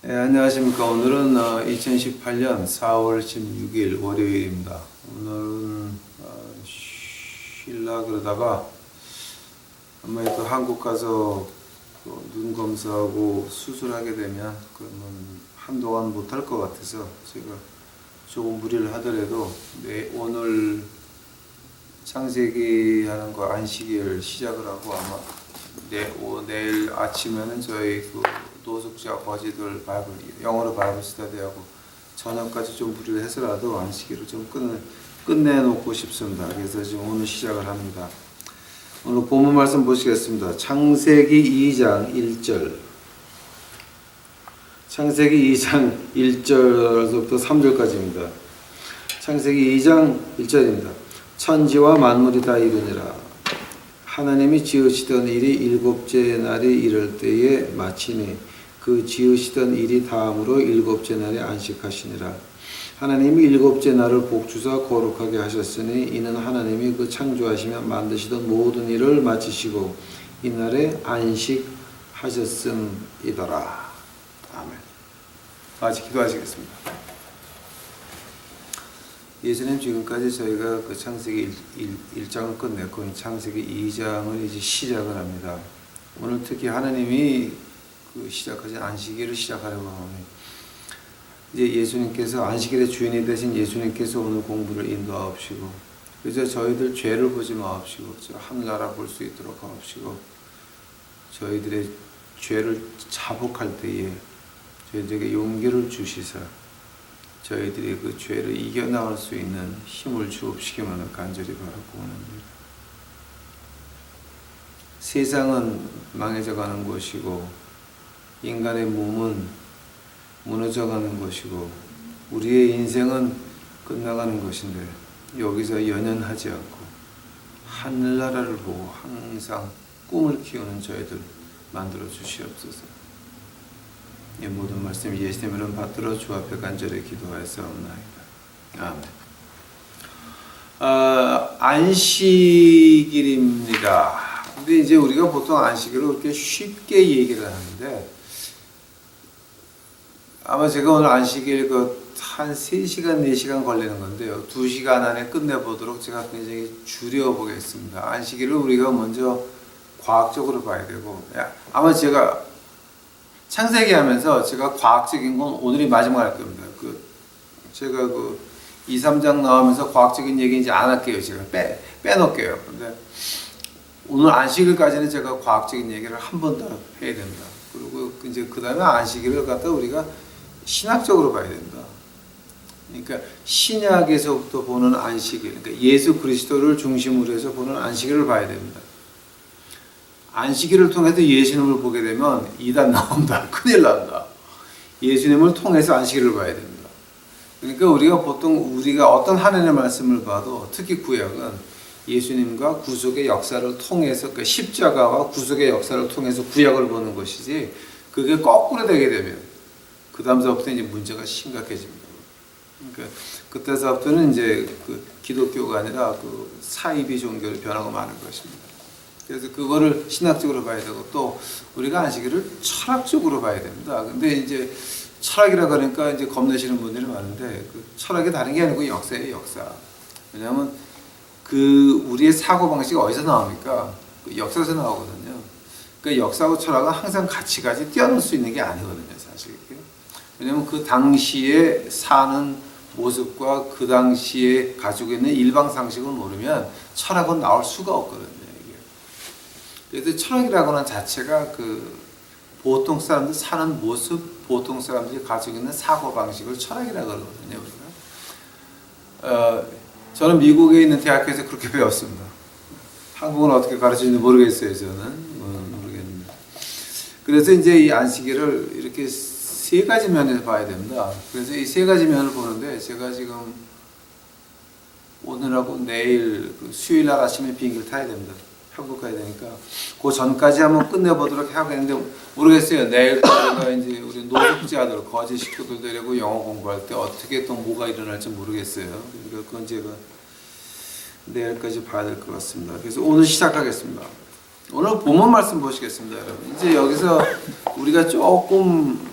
네, 안녕하십니까. 오늘은 2018년 4월 16일 월요일입니다. 오늘은 쉴라 그러다가 아마 또 한국 가서 눈 검사하고 수술하게 되면 그러면 한동안 못할 것 같아서 제가 조금 무리를 하더라도 오늘 창세기 하는 거 안식일 시작을 하고 아마 내일 아침에는 저희 노숙자 거지들 영어로 바이블 스터디하고 저녁까지 좀 무리를 해서라도 안식일을 좀 끝내놓고 싶습니다. 그래서 지금 오늘 시작을 합니다. 오늘 본문 말씀 보시겠습니다. 창세기 2장 1절. 창세기 2장 1절부터 3절까지입니다. 창세기 2장 1절입니다. 천지와 만물이 다 이루니라. 하나님이 지으시던 일이 일곱째 날이 이를 때에 마치니 그 지으시던 일이 다음으로 일곱째 날에 안식하시니라. 하나님이 일곱째 날을 복주사 거룩하게 하셨으니 이는 하나님이 그 창조하시며 만드시던 모든 일을 마치시고 이날에 안식하셨음이더라. 아멘. 아직 기도하시겠습니다. 예수님, 지금까지 저희가 그 창세기 1장을 끝냈고 창세기 2장을 이제 시작을 합니다. 오늘 특히 하나님이 그 시작하신 안식일을 시작하려고 하니 이제 예수님께서 안식일의 주인이 되신 예수님께서 오늘 공부를 인도하옵시고 그래서 저희들 죄를 보지 마옵시고 저 하늘나라 볼 수 있도록 하옵시고 저희들의 죄를 자복할 때에 저희들에게 용기를 주시사 저희들이 그 죄를 이겨나갈 수 있는 힘을 주옵시기만을 간절히 바라고 원합니다. 세상은 망해져가는 것이고 인간의 몸은 무너져가는 것이고 우리의 인생은 끝나가는 것인데 여기서 연연하지 않고 하늘나라를 보고 항상 꿈을 키우는 저희들 만들어 주시옵소서. 이 모든 말씀 예수님 이름 받들어 주 앞에 간절히 기도하였사옵나이다. 아멘. 안식일입니다. 근데 이제 우리가 보통 안식일을 그렇게 쉽게 얘기를 하는데 아마 제가 오늘 안식일 한 3시간, 4시간 걸리는 건데요. 2시간 안에 끝내보도록 제가 굉장히 줄여보겠습니다. 안식일을 우리가 먼저 과학적으로 봐야 되고 아마 제가 창세기 하면서 제가 과학적인 건 오늘이 마지막 할 겁니다. 제가 2, 3장 나오면서 과학적인 얘기 이제 안 할게요. 제가 빼놓을게요. 근데 오늘 안식일까지는 제가 과학적인 얘기를 한 번 더 해야 됩니다. 그리고 이제 그 다음에 안식일을 갖다 우리가 신학적으로 봐야 된다. 그러니까 신약에서부터 보는 안식일, 그러니까 예수 그리스도를 중심으로 해서 보는 안식일을 봐야 됩니다. 안식일을 통해서 예수님을 보게 되면 이단 나온다. 큰일 난다. 예수님을 통해서 안식일을 봐야 됩니다. 그러니까 우리가 보통 어떤 하나님의 말씀을 봐도 특히 구약은 예수님과 구속의 역사를 통해서 그러니까 십자가와 구속의 역사를 통해서 구약을 보는 것이지 그게 거꾸로 되게 되면 그 다음서부터 이제 문제가 심각해집니다. 그러니까 그때서부터는 이제 기독교가 아니라 사이비 종교로 변하고 마는 것입니다. 그래서 그거를 신학적으로 봐야 되고 또 우리가 안식일을 철학적으로 봐야 됩니다. 근데 이제 철학이라 그러니까 이제 겁내시는 분들이 많은데 철학이 다른 게 아니고 역사예요, 역사. 왜냐하면 우리의 사고 방식이 어디서 나옵니까? 역사에서 나오거든요. 그러니까 역사하고 철학은 항상 같이 뛰어놀 수 있는 게 아니거든요, 사실. 왜냐하면 그 당시에 사는 모습과 그 당시에 가지고 있는 일방 상식을 모르면 철학은 나올 수가 없거든요. 그래서 철학이라고 하는 자체가 보통 사람들 사는 모습, 보통 사람들이 가지고 있는 사고방식을 철학이라고 그러거든요, 우리가. 저는 미국에 있는 대학교에서 그렇게 배웠습니다. 한국은 어떻게 가르치는지 모르겠어요, 저는. 모르겠는데. 그래서 이제 이 안식일을 이렇게 3가지 면에서 봐야 됩니다. 그래서 이 3가지 면을 보는데 제가 지금 오늘하고 내일 수요일 날 아침에 비행기를 타야 됩니다. 한국 가야 되니까 그 전까지 한번 끝내보도록 하겠는데 모르겠어요. 내일까지가 이제 우리 노숙자들, 거지 식구들 데리고 영어 공부할 때 어떻게 또 뭐가 일어날지 모르겠어요. 그러니까 그건 제가 내일까지 봐야 될 것 같습니다. 그래서 오늘 시작하겠습니다. 오늘 본문 말씀 보시겠습니다, 여러분. 이제 여기서 우리가 조금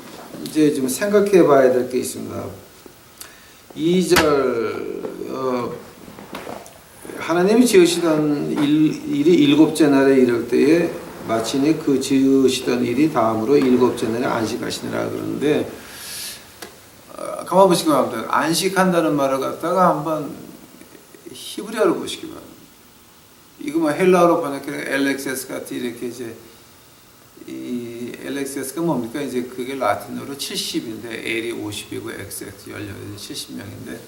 이제 좀 생각해 봐야 될 게 있습니다. 2절 하나님이 지으시던 일이 일곱째 날에 이를 때에 마치니 그 지으시던 일이 다음으로 일곱째 날에 안식하시니라 그러는데 가만 보시기 바랍니다. 안식한다는 말을 갖다가 한번 히브리어로 보시기 바랍니다. 이거 뭐 헬라어로 번역해 LXS 같이 이렇게 이제 이 LXS가 뭡니까? 이제 그게 라틴어로 70인데 L이 50이고 XX 18이 70명인데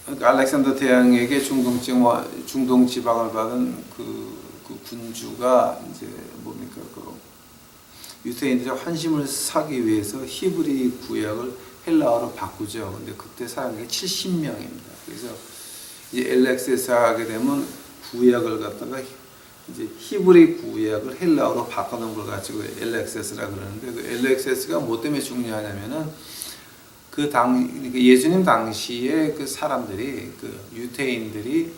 그러니까 알렉산더 대왕에게 중동 지방을 받은 그 군주가 이제 뭡니까? 그 유대인들의 환심을 사기 위해서 히브리 구약을 헬라어로 바꾸죠. 근데 그때 사람이 70명입니다. 그래서 이제 LXS 하게 되면 구약을 갖다가 이제 히브리 구약을 헬라어로 바꿔놓은 걸 가지고 LXS라 그러는데 그 LXS가 뭐 때문에 중요하냐면은 예수님 당시에 그 사람들이 그 유대인들이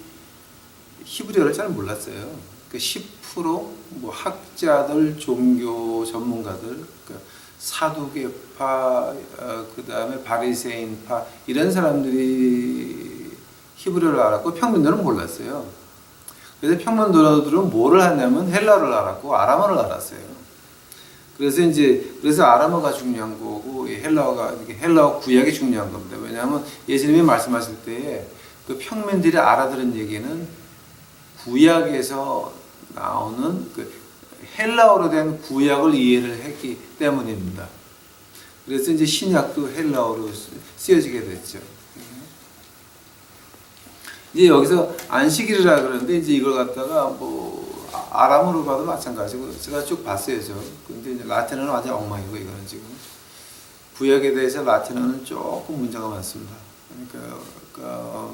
히브리어를 잘 몰랐어요. 그 10%뭐 학자들, 종교 전문가들, 그 사두개파, 그 다음에 바리새인파 이런 사람들이 히브리어를 알았고 평민들은 몰랐어요. 그래서 평민들은 뭐를 하냐면 헬라어를 알았고 아람어를 알았어요. 그래서 아람어가 중요한 거고 헬라어 구약이 중요한 겁니다. 왜냐하면 예수님이 말씀하실 때에 그 평민들이 알아들은 얘기는 구약에서 나오는 그 헬라어로 된 구약을 이해를 했기 때문입니다. 그래서 이제 신약도 헬라어로 쓰여지게 됐죠. 이제 여기서 안식일이라 그러는데 이제 이걸 갖다가 뭐 아람어로 봐도 마찬가지고 제가 쭉 봤어요. 근데 이제 라틴어는 완전 엉망이고 이거는 지금 구약에 대해서 라틴어는 조금 문제가 많습니다. 그러니까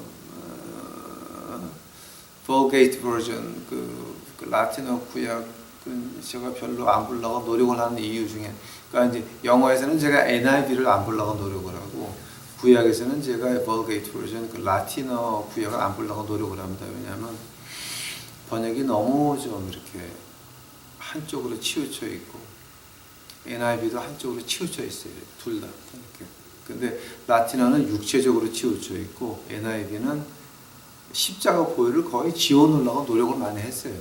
Vulgate version 그 라틴어 구약은 제가 별로 안 보려고 노력을 하는 이유 중에 그러니까 이제 영어에서는 제가 NIV를 안 보려고 노력을 하고 구약에서는 제가 Vulgate version 그 라틴어 구약을 안 보려고 노력을 합니다. 왜냐하면 번역이 너무 좀 이렇게 한쪽으로 치우쳐 있고 NIV도 한쪽으로 치우쳐 있어요. 둘 다. 근데 라틴어는 육체적으로 치우쳐 있고 NIV는 십자가 보혈을 거의 지워놓으려고 노력을 많이 했어요.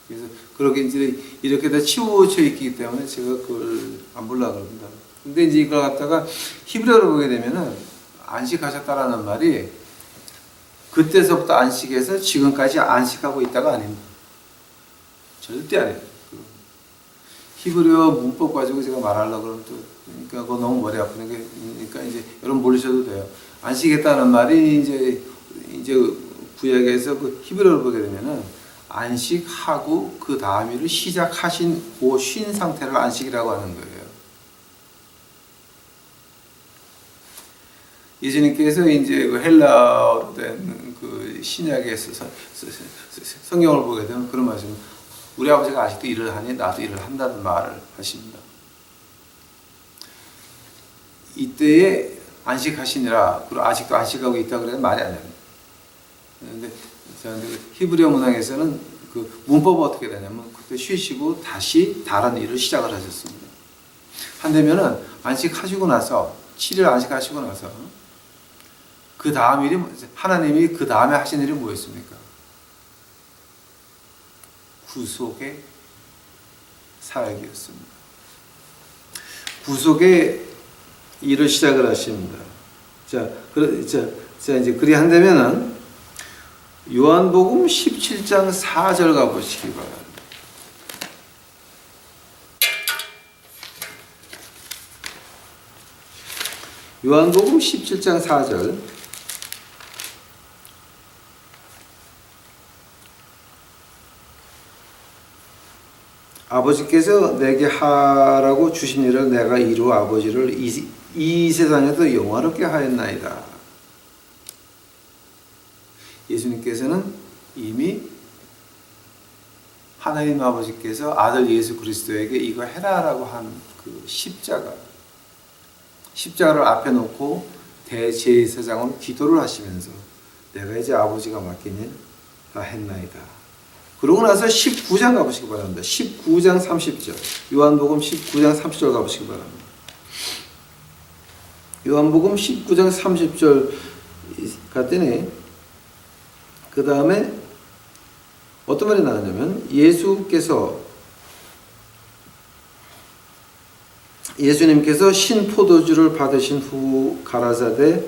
그래서 그렇게 이제 이렇게 다 치우쳐 있기 때문에 제가 그걸 안 보려고 합니다. 근데 이제 이걸 갖다가 히브리어로 보게 되면은 안식하셨다라는 말이 그때서부터 안식해서 지금까지 안식하고 있다가 아닙니다. 절대 아니에요. 히브리어 문법 가지고 제가 말하려고 그러면 또, 그러니까 그거 너무 머리 아프는 게, 그러니까 이제 여러분 모르셔도 돼요. 안식했다는 말이 이제 구약에서 그 히브리어를 보게 되면은 안식하고 그 다음 일을 시작하신 그 쉰 상태를 안식이라고 하는 거예요. 예수님께서 이제 그 헬라어로 된 그 신약에서 성경을 보게 되면 그런 말씀, 우리 아버지가 아직도 일을 하니 나도 일을 한다는 말을 하십니다. 이때에 안식하시니라, 그리고 아직도 안식하고 있다 그래도 말이 안 됩니다. 그런데 히브리어 문항에서는 그 문법은 어떻게 되냐면 그때 쉬시고 다시 다른 일을 시작을 하셨습니다. 한다면은 안식하시고 나서 7일 안식하시고 나서 그 다음 일이 하나님이 그 다음에 하신 일이 뭐였습니까? 구속의 사역이었습니다. 구속의 일을 시작을 하십니다. 자, 이제 그리 한다면은 요한복음 17장 4절 가보시기 바랍니다. 요한복음 17장 4절. 아버지께서 내게 하라고 주신 일을 내가 이루어 아버지를 이 세상에도 영화롭게 하였나이다. 예수님께서는 이미 하나님 아버지께서 아들 예수 그리스도에게 이거 해라라고 한 그 십자가를 앞에 놓고 대제사장으로 기도를 하시면서 내가 이제 아버지가 맡긴 일 다 했나이다. 그러고 나서 19장 가보시기 바랍니다. 19장 30절. 요한복음 19장 30절 가보시기 바랍니다. 요한복음 19장 30절 갔더니 그 다음에 어떤 말이 나왔냐면 예수님께서 신포도주를 받으신 후 가라사대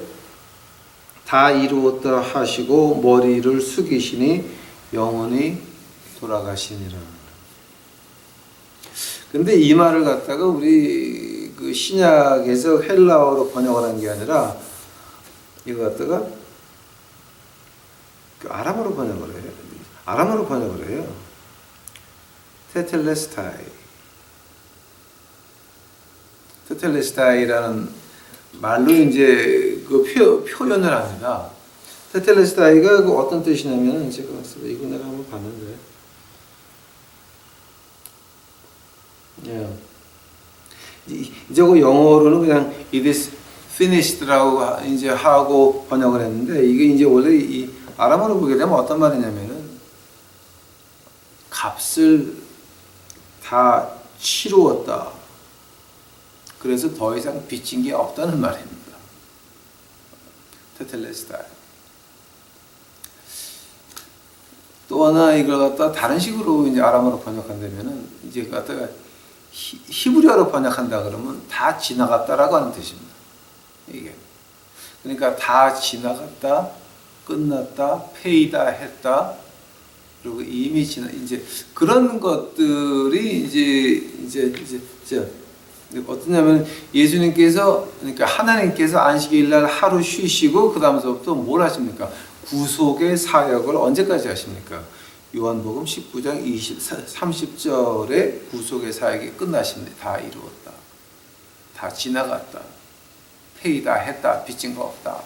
다 이루었다 하시고 머리를 숙이시니 영원히 돌아가시니라. 근데 이 말을 갖다가 우리 그 신약에서 헬라어로 번역을 한 게 아니라 이거 갖다가 그 아람어로 번역을 해요. 아람어로 번역을 해요. 테텔레스타이라는 말로 이제 그 표현을 합니다. 테텔레스타이가 그 어떤 뜻이냐면 제가 이거 내가 한번 봤는데, 이제 그 영어로는 그냥 it is finished라고 이제 하고 번역을 했는데 이게 이제 원래 이 아람어로 보게 되면 어떤 말이냐면은 값을 다 치루었다. 그래서 더 이상 빚진 게 없다는 말입니다. 테텔레스타이. 또 하나 이걸 갖다 다른 식으로 이제 아람어로 번역한다면은 이제 갖다가 히브리어로 번역한다 그러면 다 지나갔다라고 하는 뜻입니다. 이게 그러니까 다 지나갔다, 끝났다, 페이다 했다. 그리고 이미 이제 그런 것들이 이제 어떠냐면 예수님께서 그러니까 하나님께서 안식일 날 하루 쉬시고 그 다음서부터 뭘 하십니까? 구속의 사역을 언제까지 하십니까? 요한복음 19장 30절에 구속의 사역이 끝나십니다. 다 이루었다. 다 지나갔다. 페이다 했다. 빚진 거 없다.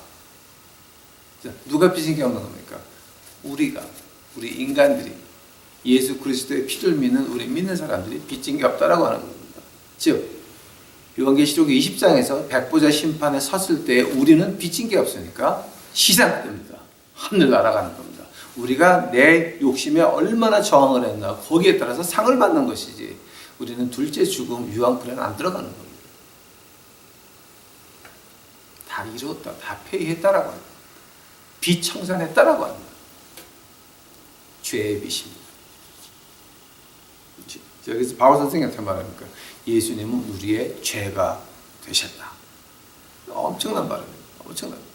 누가 빚진 게 없는 겁니까? 우리 인간들이 예수 그리스도의 피를 믿는 우리 믿는 사람들이 빚진 게 없다라고 하는 겁니다. 즉 요한계시록 20장에서 백보자 심판에 섰을 때 우리는 빚진 게 없으니까 시사가 됩니다. 하늘 날아가는 겁니다. 우리가 내 욕심에 얼마나 저항을 했나 거기에 따라서 상을 받는 것이지 우리는 둘째 죽음 유황불에는 안 들어가는 겁니다. 다 이루었다. 다 폐의했다라고 합니다. 빚 청산했다라고 합니다. 죄의 빚입니다. 여기서 바울 선생님한테 말하니까 예수님은 우리의 죄가 되셨다. 엄청난 말입니다. 엄청난.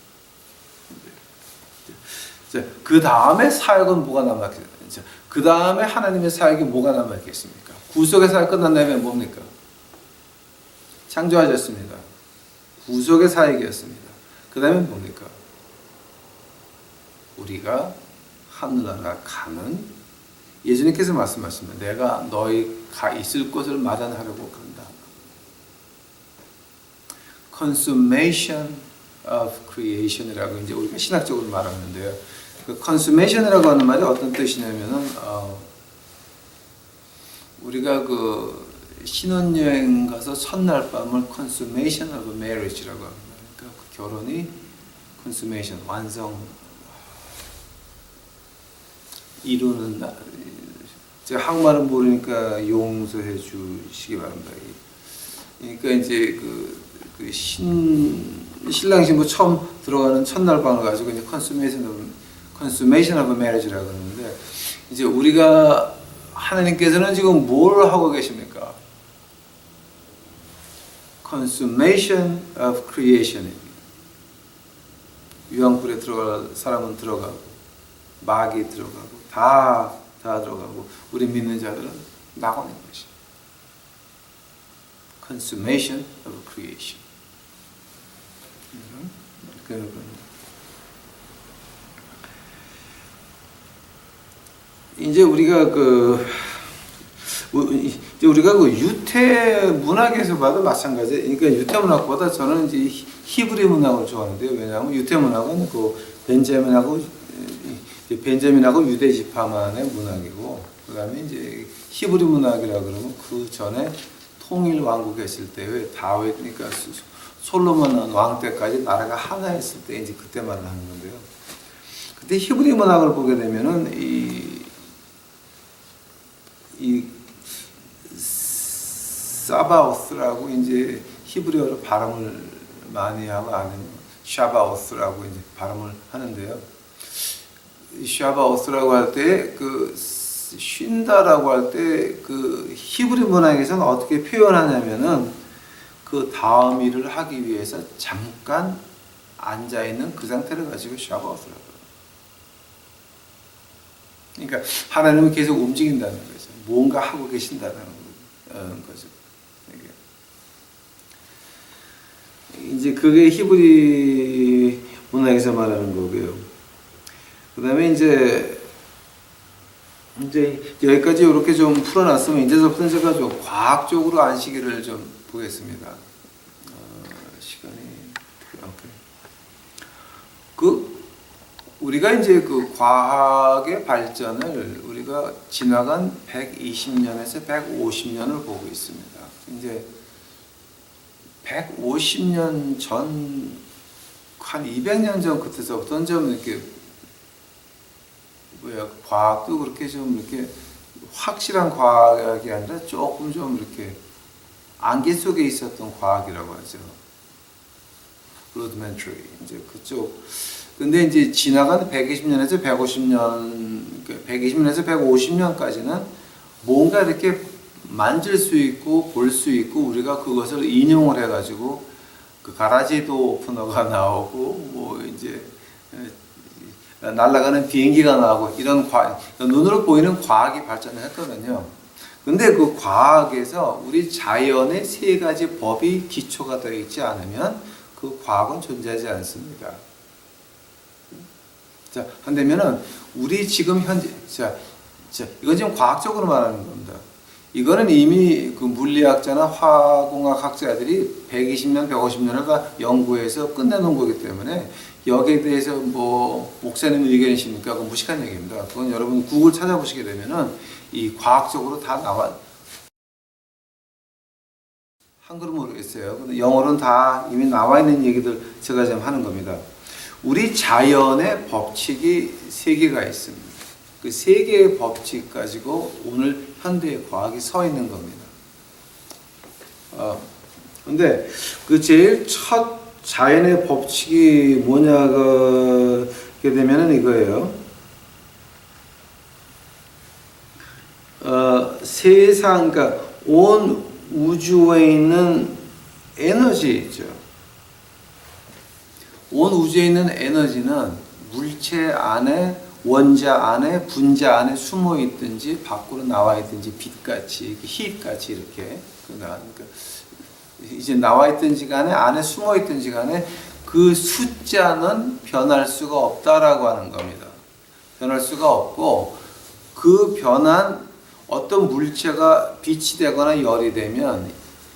그 다음에 사역은 뭐가 남았겠습니까? 그 다음에 하나님의 사역이 뭐가 남았겠습니까? 구속의 사역 끝난 다음에 뭡니까? 창조하셨습니다. 구속의 사역이었습니다. 그 다음에 뭡니까? 우리가 하늘나라 가는 예수님께서 말씀하십니다. 내가 너희가 있을 곳을 마련하려고 간다. Consummation of creation이라고 이제 우리가 신학적으로 말하는데요. 그 consummation이라고 하는 말이 어떤 뜻이냐면은 우리가 그 신혼여행 가서 첫날 밤을 consummation of marriage라고 합니다. 그러니까 그 결혼이 consummation 완성 이루는 날. 제가 한국말은 모르니까 용서해 주시기 바랍니다. 그러니까 이제 그 신랑 신부 처음 들어가는 첫날 방을 가지고 이제 consummation of marriage라고 하는데 이제 우리가 하나님께서는 지금 뭘 하고 계십니까? consummation of creation입니다. 유황불에 들어갈 사람은 들어가고 마귀 들어가고 다 들어가고 우리 믿는 자들은 나가는 것이 consummation of creation. 이제 우리가 그 유태 문학에서 봐도 마찬가지. 그러니까 유태 문학보다 저는 이제 히브리 문학을 좋아하는데요. 왜냐하면 유태 문학은 그 벤자민하고 유대 지파만의 문학이고, 그다음에 이제 히브리 문학이라 그러면 그 전에 통일 왕국했을 때 왜 다윗 그러니까 솔로몬 왕 때까지 나라가 하나였을 때 이제 그때 말을 하는 건데요. 그때 히브리 문학을 보게 되면은 이 사바오스라고 이제 히브리어로 발음을 많이 하고 아니면 샤바오스라고 이제 발음을 하는데요. 샤바오스라고 할 때 그 쉰다라고 할 때 그 히브리 문학에서는 어떻게 표현하냐면은 그 다음 일을 하기 위해서 잠깐 앉아 있는 그 상태를 가지고 샤바오스라고 해요. 그러니까 하나님은 계속 움직인다는 거죠. 뭔가 하고 계신다는 거죠. 이제 그게 히브리 문학에서 말하는 거고요. 그다음에 이제 여기까지 이렇게 좀 풀어놨으면 이제부터 제가 좀 과학적으로 안식일을 좀 보겠습니다. 시간이 우리가 이제 그 과학의 발전을 우리가 지나간 120년에서 150년을 보고 있습니다. 이제 150년 전, 한 200년 전 그때서부터는 좀 이렇게 과학도 그렇게 좀 이렇게 확실한 과학이 아니라 조금 좀 이렇게 안개 속에 있었던 과학이라고 하죠. rudimentary 이제 그쪽. 근데 이제 지나간 120년에서 150년, 120년에서 150년까지는 뭔가 이렇게 만질 수 있고 볼 수 있고 우리가 그것을 인용을 해가지고 그 가라지도 오프너가 나오고 뭐 이제 날아가는 비행기가 나오고 이런 눈으로 보이는 과학이 발전을 했거든요. 근데 그 과학에서 우리 자연의 세 가지 법이 기초가 되어 있지 않으면 그 과학은 존재하지 않습니다. 자, 한다면은 우리 지금 현재 이건 지금 과학적으로 말하는 겁니다. 이거는 이미 그 물리학자나 화공학학자들이 120년, 150년을 연구해서 끝내놓은 거기 때문에 여기에 대해서 뭐 목사님 의견이십니까? 그건 무식한 얘기입니다. 그건 여러분 구글 찾아보시게 되면은 이 과학적으로 다 나와. 한글은 모르겠어요. 근데 영어로는 다 이미 나와 있는 얘기들 제가 지금 하는 겁니다. 우리 자연의 법칙이 세 개가 있습니다. 그 세 개의 법칙 가지고 오늘 현대의 과학이 서 있는 겁니다. 근데 그 제일 첫 자연의 법칙이 뭐냐가 되면은 이거예요. 세상, 그러니까 온 우주에 있는 에너지 있죠. 온 우주에 있는 에너지는 물체 안에, 원자 안에, 분자 안에 숨어 있든지 밖으로 나와 있든지 빛같이, 힛같이 이렇게 그러니까 이제 나와 있든지 간에 안에 숨어 있든지 간에 그 숫자는 변할 수가 없다라고 하는 겁니다. 변할 수가 없고 그 변한 어떤 물체가 빛이 되거나 열이 되면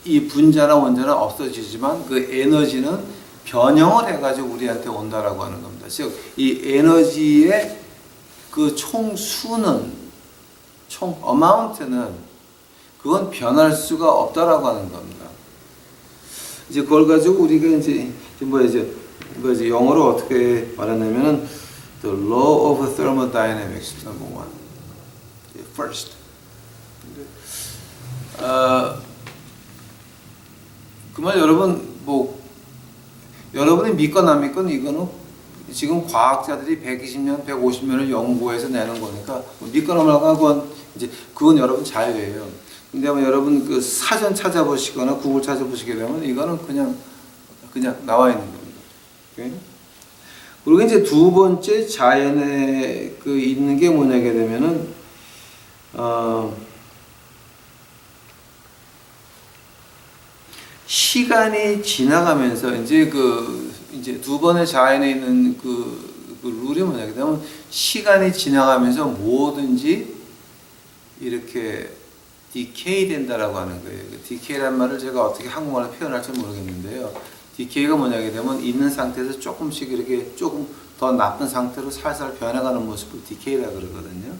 이 분자나 원자는 없어지지만 그 에너지는 변형을 해가지고 우리한테 온다라고 하는 겁니다. 즉, 이 에너지의 그 총 수는, 총 어마운트는 그건 변할 수가 없다라고 하는 겁니다. 이제 그걸 가지고 우리가 이제 영어로 어떻게 말하냐면은 the law of thermodynamics number one, first. 그 말 여러분 여러분이 믿거나 안 믿건 이거는 지금 과학자들이 120년, 150년을 연구해서 내는 거니까 믿거나 말거나 그건 여러분 자유예요. 근데 여러분 그 사전 찾아보시거나 구글 찾아보시게 되면 이거는 그냥 나와 있는 겁니다. 오케이? 그리고 이제 두 번째 자연에 그 있는 게 뭐냐게 되면은 시간이 지나가면서 이제 두 번의 자연에 있는 그 룰이 뭐냐게 되면 시간이 지나가면서 뭐든지 이렇게 디케이 된다라고 하는 거예요. 디케이란 말을 제가 어떻게 한국말로 표현할지 모르겠는데요. 디케이가 뭐냐게 되면 있는 상태에서 조금씩 이렇게 조금 더 나쁜 상태로 살살 변해가는 모습을 디케이라 그러거든요.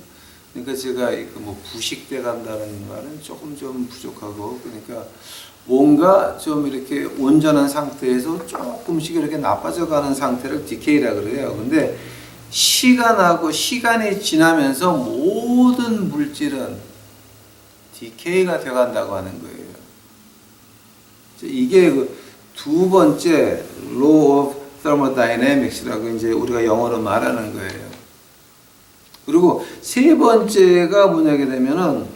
그러니까 제가 뭐 부식돼 간다는 말은 조금 좀 부족하고, 그러니까 뭔가 좀 이렇게 온전한 상태에서 조금씩 이렇게 나빠져가는 상태를 디케이라 그래요. 근데 시간이 지나면서 모든 물질은 디케이가 돼간다고 하는 거예요. 이게 그 두 번째 law of thermodynamics라고 이제 우리가 영어로 말하는 거예요. 그리고 세 번째가 뭐냐게 되면은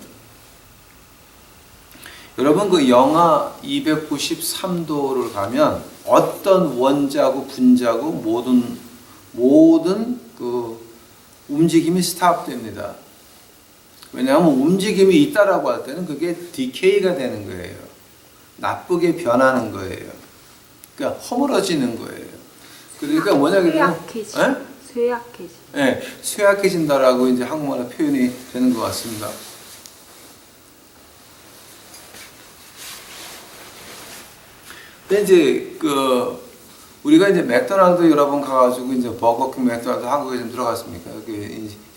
여러분 그 영하 293도를 가면 어떤 원자고 분자고 모든 그 움직임이 스탑됩니다. 왜냐하면 움직임이 있다라고 할 때는 그게 디케이가 되는 거예요. 나쁘게 변하는 거예요. 그러니까 허물어지는 거예요. 그러니까 뭐냐게 되면 쇠약해지. 네, 쇠약해진다라고 이제 한국말로 표현이 되는 것 같습니다. 근데 이제 우리가 이제 맥도날드 여러 번 가가지고 이제 버거킹 맥도날드 한국에 좀 들어갔습니까?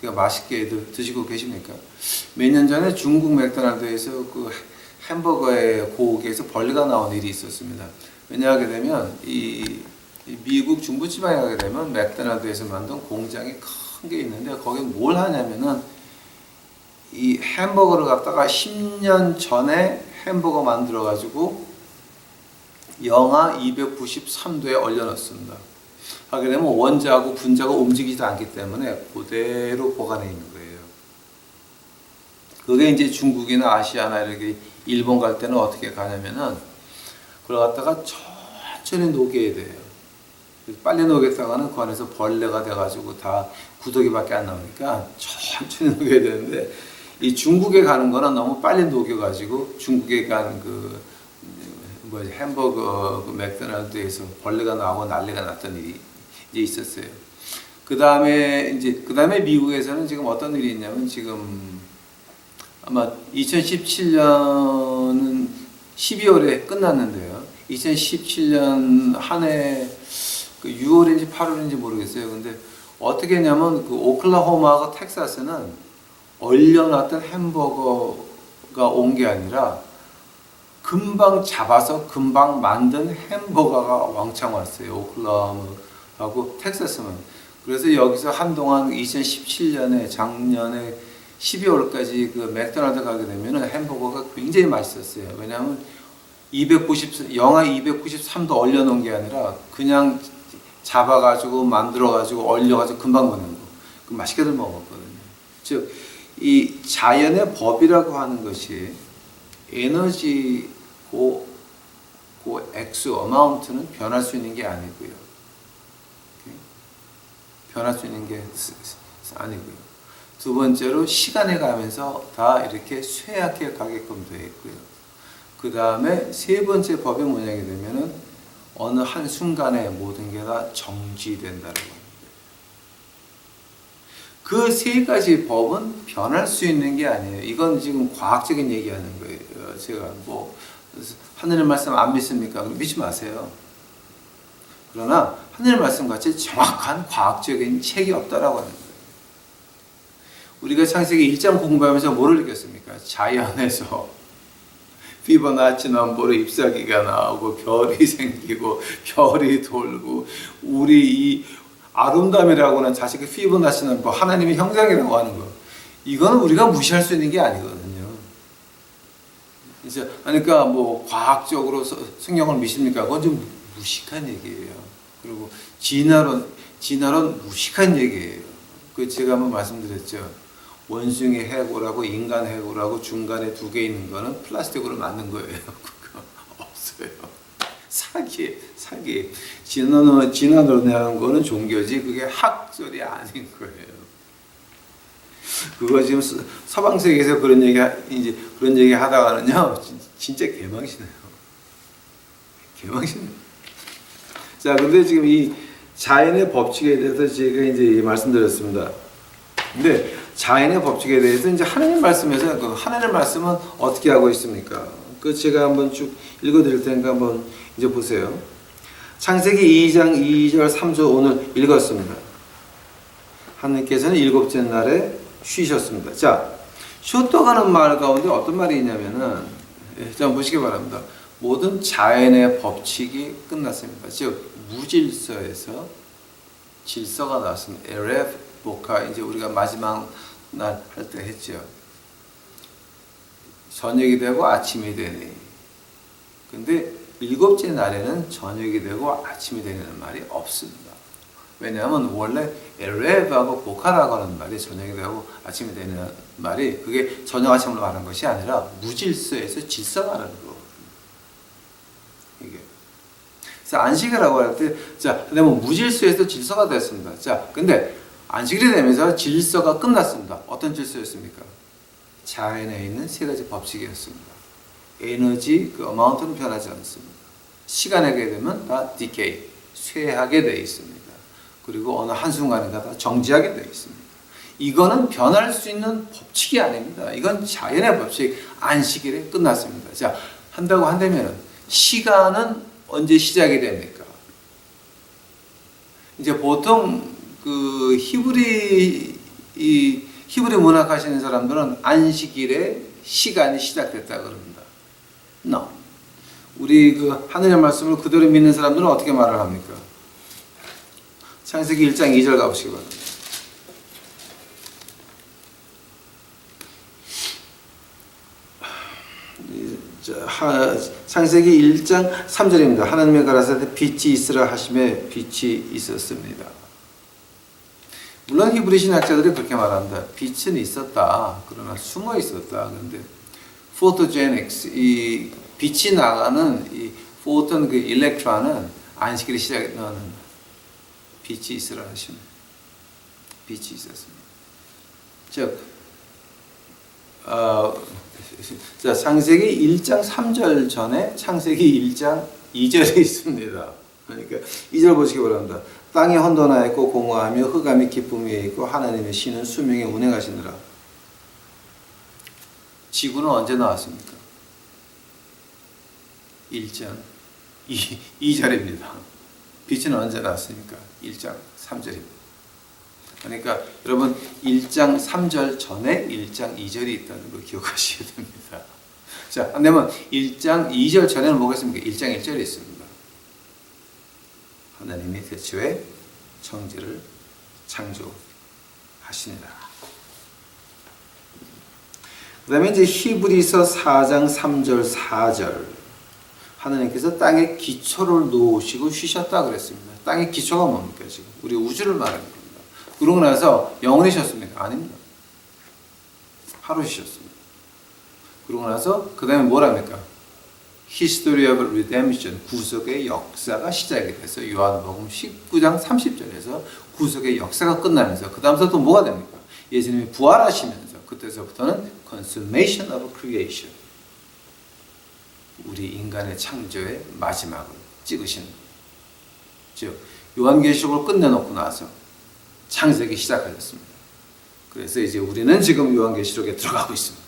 제가 맛있게 드시고 계십니까? 몇 년 전에 중국 맥도날드에서 그 햄버거의 고기에서 벌레가 나온 일이 있었습니다. 왜냐하게 되면 이 미국 중부지방에 가게 되면 맥도날드에서 만든 공장이 큰 게 있는데 거기 뭘 하냐면은 이 햄버거를 갖다가 10년 전에 햄버거 만들어 가지고 영하 293도에 얼려놓습니다. 하게 되면 원자하고 분자가 움직이지 않기 때문에 그대로 보관해 있는 거예요. 그게 이제 중국이나 아시아나 이렇게 일본 갈 때는 어떻게 가냐면은 그걸 갖다가 천천히 녹여야 돼요. 빨리 녹였다가는 그 안에서 벌레가 돼가지고 다 구더기밖에 안 나오니까 천천히 녹여야 되는데 이 중국에 가는 거는 너무 빨리 녹여가지고 중국에 간 햄버거 맥도날드에서 벌레가 나오고 난리가 났던 일이 이제 있었어요. 그 다음에 미국에서는 지금 어떤 일이 있냐면 지금 아마 2017년은 12월에 끝났는데요. 2017년 한 해 6월인지 8월인지 모르겠어요. 근데 어떻게 했냐면 그 오클라호마하고 텍사스는 얼려놨던 햄버거가 온 게 아니라 금방 잡아서 금방 만든 햄버거가 왕창 왔어요. 오클라호마하고 텍사스만. 그래서 여기서 한동안 2017년에 작년에 12월까지 그 맥도날드 가게 되면 햄버거가 굉장히 맛있었어요. 왜냐하면 영하 293도 얼려놓은 게 아니라 그냥 잡아가지고 만들어가지고 얼려가지고 금방 먹는 거. 그 맛있게들 먹었거든요. 즉, 이 자연의 법이라고 하는 것이 에너지 액수, 어마운트는 변할 수 있는 게 아니고요. 변할 수 있는 게 아니고요. 두 번째로 시간에 가면서 다 이렇게 쇠약해 가게끔 되어 있고요. 그 다음에 세 번째 법이 뭐냐게 되면은 어느 한 순간에 모든 게 다 정지된다는 겁니다. 그 세 가지 법은 변할 수 있는 게 아니에요. 이건 지금 과학적인 얘기하는 거예요. 제가 하늘의 말씀 안 믿습니까? 믿지 마세요. 그러나 하늘의 말씀 같이 정확한 과학적인 책이 없다라고 하는 거예요. 우리가 창세기 1장 공부하면서 뭐를 느꼈습니까? 자연에서 피보나치 넘버로 잎사귀가 나오고 별이 생기고 별이 돌고 우리 이 아름다움이라고 하는 자식의 피보나치 넘버 하나님의 형상이라고 하는 거 이거는 우리가 무시할 수 있는 게 아니거든요. 그러니까 뭐 과학적으로 성경을 믿습니까? 그건 좀 무식한 얘기예요. 그리고 진화론 무식한 얘기예요. 그 제가 한번 말씀드렸죠. 원숭이 해골하고 인간 해골하고 중간에 두 개 있는 거는 플라스틱으로 만든 거예요. 그거 없어요. 사기. 진화론이라는 거는 종교지 그게 학설이 아닌 거예요. 그거 지금 서방 세계에서 그런 얘기 하다가는요 진짜 개망신해요. 자, 근데 지금 이 자연의 법칙에 대해서 제가 이제 말씀드렸습니다. 근데 자연의 법칙에 대해서 이제 하나님 말씀에서 그 하나님 말씀은 어떻게 하고 있습니까? 그 제가 한번 쭉 읽어드릴 테니까 한번 이제 보세요. 창세기 2장 2절 3절 오늘 읽었습니다. 하나님께서는 일곱째 날에 쉬셨습니다. 자, 쉬었다가는 말 가운데 어떤 말이 있냐면은 자 보시기 바랍니다. 모든 자연의 법칙이 끝났습니다. 즉 무질서에서 질서가 나왔습니다. 에레프 보카 이제 우리가 마지막 날 할 때 했죠. 저녁이 되고 아침이 되니. 근데 일곱째 날에는 저녁이 되고 아침이 되는 말이 없습니다. 왜냐하면 원래 에레브하고 보카라고 하는 말이 저녁이 되고 아침이 되는 말이 그게 저녁 아침으로 말하는 것이 아니라 무질서에서 질서가 말하는 거거든요. 이게. 그래서 안식이라고 할 때, 자, 근데 뭐 무질서에서 질서가 됐습니다. 자, 근데 안식일이 되면서 질서가 끝났습니다. 어떤 질서였습니까? 자연에 있는 세 가지 법칙이었습니다. 에너지, 그 어마운트는 변하지 않습니다. 시간에 가게 되면 다 디케이, 쇠하게 되어 있습니다. 그리고 어느 한순간인가 다 정지하게 되어 있습니다. 이거는 변할 수 있는 법칙이 아닙니다. 이건 자연의 법칙, 안식일에 끝났습니다. 자, 한다면 시간은 언제 시작이 됩니까? 이제 보통 그 히브리 문학 하시는 사람들은 안식일에 시간이 시작됐다 그럽니다. No. 우리 그 하느님의 말씀을 그대로 믿는 사람들은 어떻게 말을 합니까? 창세기 1장 2절 가보시기 바랍니다. 창세기 1장 3절입니다. 하나님의 가라사대 빛이 있으라 하심에 빛이 있었습니다. 물론 히브리 신학자들이 그렇게 말합니다. 빛은 있었다. 그러나 숨어 있었다. 그런데 photogenics, 이 빛이 나가는 이 포톤 그 일렉트론은 안식일이 시작하는 빛이 있으라 하시면 빛이 있었습니다. 즉, 자, 창세기 1장 3절 전에 창세기 1장 2절이 있습니다. 그러니까 2절 보시기 바랍니다. 땅이 혼돈하였고 공허하며 흑암이 깊음 위에 있고 하나님의 신은 수명에 운행하시느라. 지구는 언제 나왔습니까? 1장 2절입니다. 빛은 언제 나왔습니까? 1장 3절입니다. 그러니까 여러분 1장 3절 전에 1장 2절이 있다는 걸 기억하셔야 됩니다. 자, 그러면 1장 2절 전에는 뭐가 있습니까? 1장 1절이 있습니다. 하나님이 태초에 천지를 창조하시니라. 그 다음에 이제 히브리서 4장 3절 4절 하나님께서 땅에 기초를 놓으시고 쉬셨다 그랬습니다. 땅의 기초가 뭡니까 지금? 우리 우주를 말하는 겁니다. 그러고 나서 영원히 쉬었습니까? 아닙니다. 하루 쉬셨습니다. 그러고 나서 그 다음에 뭐랍니까? History of Redemption, 구속의 역사가 시작이 돼서 요한복음 19장 30절에서 구속의 역사가 끝나면서 그 다음부터 또 뭐가 됩니까? 예수님이 부활하시면서 그때서부터는 Consummation of Creation, 우리 인간의 창조의 마지막을 찍으신, 즉 요한계시록을 끝내놓고 나서 창세기 시작하셨습니다. 그래서 이제 우리는 지금 요한계시록에 들어가고 있습니다.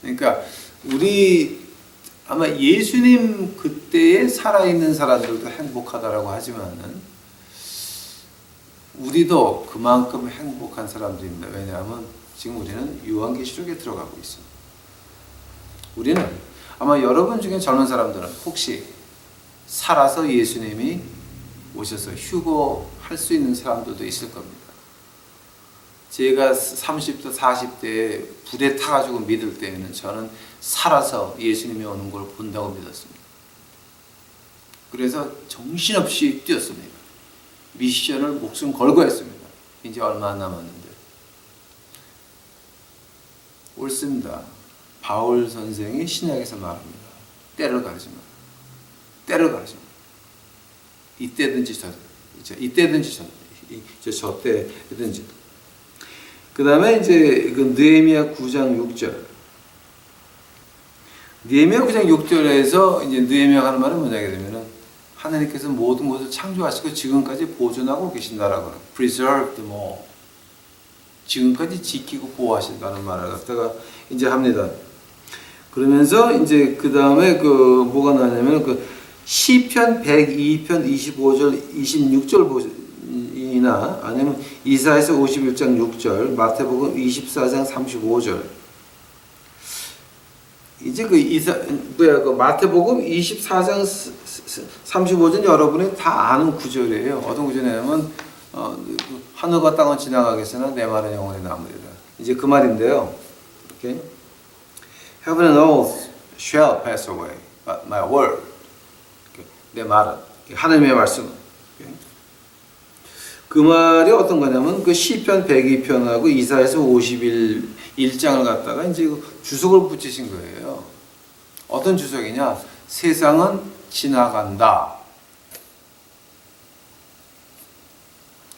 그러니까 우리 아마 예수님 그때에 살아있는 사람들도 행복하다라고 하지만은 우리도 그만큼 행복한 사람들입니다. 왜냐하면 지금 우리는 요한계시록에 들어가고 있습니다. 우리는 아마 여러분 중에 젊은 사람들은 혹시 살아서 예수님이 오셔서 휴거할 수 있는 사람들도 있을 겁니다. 제가 30대, 40대에 불에 타가지고 믿을 때에는 저는 살아서 예수님이 오는 걸 본다고 믿었습니다. 그래서 정신없이 뛰었습니다. 미션을 목숨 걸고 했습니다. 이제 얼마 안 남았는데. 옳습니다. 바울 선생이 신약에서 말합니다. 때를 가르지 마. 때를 가르지 마. 이때든지 이때든지 저 때든지. 그 다음에 이제 그 느헤미야 9장 6절. 느헤미야 9장 6절에서 이제 느헤미야가 하는 말은 뭐냐 되면은 하나님께서 모든 것을 창조하시고 지금까지 보존하고 계신다라고 preserve them all. 지금까지 지키고 보호하신다는 말을 갖다가 이제 합니다. 그러면서 이제 그 다음에 그 뭐가 나냐면 그 시편 102편 25절 26절이나 아니면 이사야서 51장 6절 마태복음 24장 35절 이제 그 마태복음 24장 35절 여러분이 다 아는 구절이에요. 어떤 구절이냐면 하늘과 땅은 지나가겠으나 내 말은 영원히 남으리라. 이제 그 말인데요. 이렇게 Heaven and earth shall pass away, but my word, 내 말은, 하나님의 말씀은. 그 말이 어떤 거냐면 그 시편 102편하고 이사야서 51장을 갖다가 이제 주석을 붙이신 거예요. 어떤 주석이냐? 세상은 지나간다.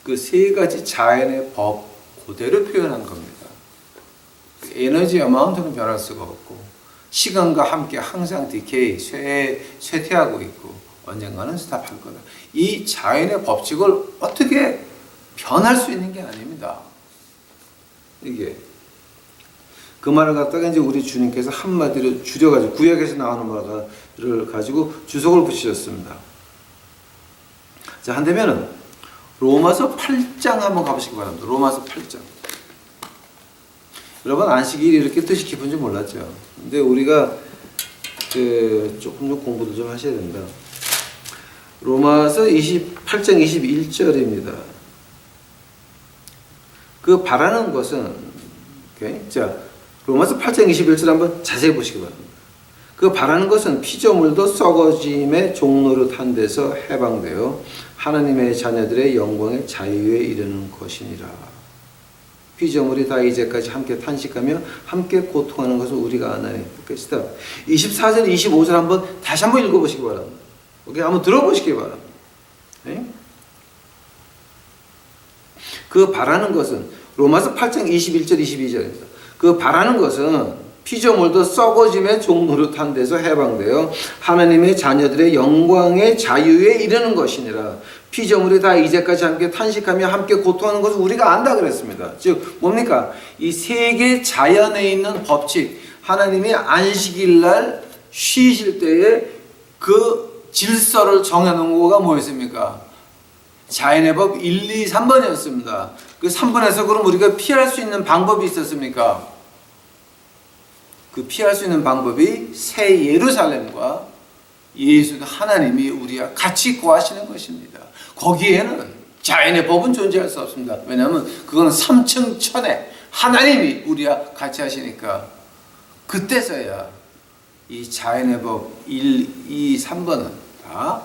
그 세 가지 자연의 법 그대로 표현한 겁니다. 에너지 어마운트는 변할 수가 없고 시간과 함께 항상 디케이, 쇠퇴하고 있고 언젠가는 스탑할 거다. 이 자연의 법칙을 어떻게 변할 수 있는 게 아닙니다. 이게 그 말을 갖다가 이제 우리 주님께서 한마디로 줄여가지고 구약에서 나오는 말을 가지고 주석을 붙이셨습니다. 자, 한다면은 로마서 8장 한번 가보시기 바랍니다. 로마서 8장. 여러분 안식일이 이렇게 뜻이 깊은 줄 몰랐죠. 근데 우리가 조금 공부도 좀 하셔야 된다. 로마서 28장 21절입니다. 그 바라는 것은, 자, 로마서 8장 21절 한번 자세히 보시기 바랍니다. 그 바라는 것은 피조물도 썩어짐의 종노릇 한 데서 해방되어 하나님의 자녀들의 영광의 자유에 이르는 것이니라. 피조물이 다 이제까지 함께 탄식하며 함께 고통하는 것을 우리가 아나니. 24절, 25절 한번 다시 한번 읽어보시기 바랍니다. 오케이? 한번 들어보시기 바랍니다. 네? 그 바라는 것은 로마서 8장 21절, 22절입니다. 그 바라는 것은 피조물도 썩어짐의 종노릇한 데서 해방되어 하나님의 자녀들의 영광의 자유에 이르는 것이니라. 피조물이 다 이제까지 함께 탄식하며 함께 고통하는 것을 우리가 안다 그랬습니다. 즉 뭡니까? 이 세계 자연에 있는 법칙, 하나님이 안식일 날 쉬실 때에 그 질서를 정해놓은 거가 뭐였습니까? 자연의 법 1, 2, 3번이었습니다. 그 3번에서 그럼 우리가 피할 수 있는 방법이 있었습니까? 그 피할 수 있는 방법이 새 예루살렘과 예수 하나님이 우리와 같이 거하시는 것입니다. 거기에는 자연의 법은 존재할 수 없습니다. 왜냐하면 그거는 3층 천에 하나님이 우리와 같이 하시니까 그때서야 이 자연의 법 1, 2, 3번은 다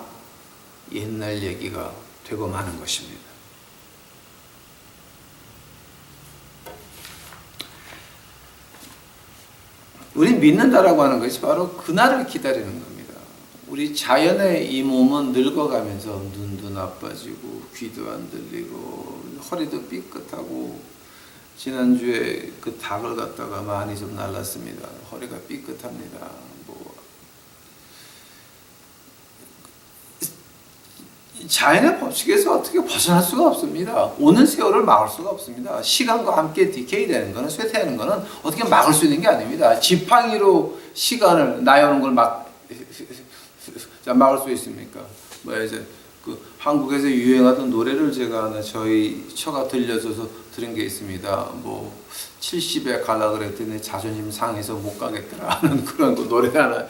옛날 얘기가 되고 마는 것입니다. 우리 믿는다라고 하는 것이 바로 그날을 기다리는 겁니다. 우리 자연의 이 몸은 늙어가면서 눈도 나빠지고 귀도 안 들리고 허리도 삐끗하고 지난주에 그 닭을 갖다가 많이 좀 날랐습니다. 허리가 삐끗합니다. 자연의 법칙에서 어떻게 벗어날 수가 없습니다. 오는 세월을 막을 수가 없습니다. 시간과 함께 디케이 되는 것은, 쇠퇴하는 것은 어떻게 막을 수 있는 게 아닙니다. 지팡이로 시간을 나여오는 걸 막을 수 있습니까? 이제 그 한국에서 유행하던 노래를 제가 하나 저희 처가 들려줘서 들은 게 있습니다. 70에 가라 그랬더니 자존심 상해서 못 가겠더라 하는 그런 노래 하나.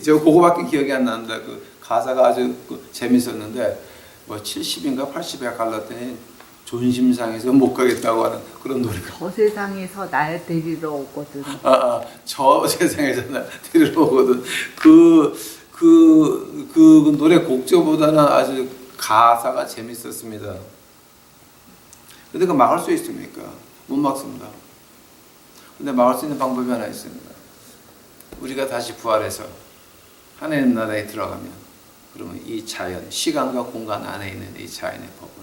저 그거밖에 기억이 안 난다. 그 가사가 아주 재밌었는데 70인가 80에 갈랐더니 존심상해서 못 가겠다고 하는 그런 노래가. 저 세상에서 날 데리러 오거든. 저 세상에서 날 데리러 오거든. 그 노래 곡조보다는 아주 가사가 재밌었습니다. 근데 그 막을 수 있습니까? 못 막습니다. 근데 막을 수 있는 방법이 하나 있습니다. 우리가 다시 부활해서 하나님 나라에 들어가면 그러면 이 자연, 시간과 공간 안에 있는 이 자연의 법은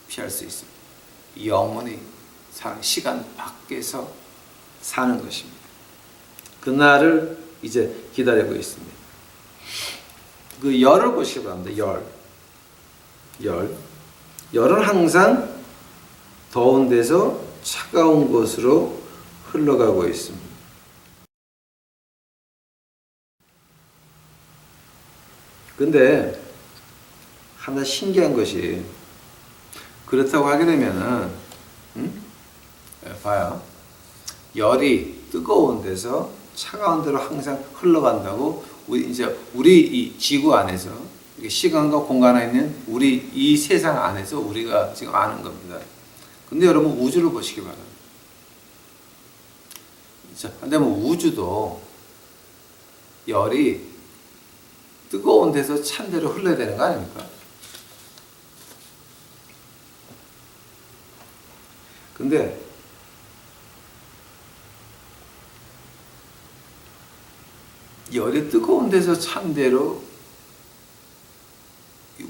피할 수 있습니다. 영원히 시간 밖에서 사는 것입니다. 그날을 이제 기다리고 있습니다. 그 열을 보시기 바랍니다. 열은 항상 더운 데서 차가운 곳으로 흘러가고 있습니다. 근데 하나 신기한 것이 그렇다고 하게 되면은 봐요. 열이 뜨거운 데서 차가운 데로 항상 흘러간다고 우리 이 지구 안에서 시간과 공간 안에 있는 우리 이 세상 안에서 우리가 지금 아는 겁니다. 근데 여러분 우주를 보시기 바랍니다. 자, 근데 뭐 우주도 열이 뜨거운 데서 찬 데로 흘러야 되는 거 아닙니까? 근데 열이 뜨거운 데서 찬 데로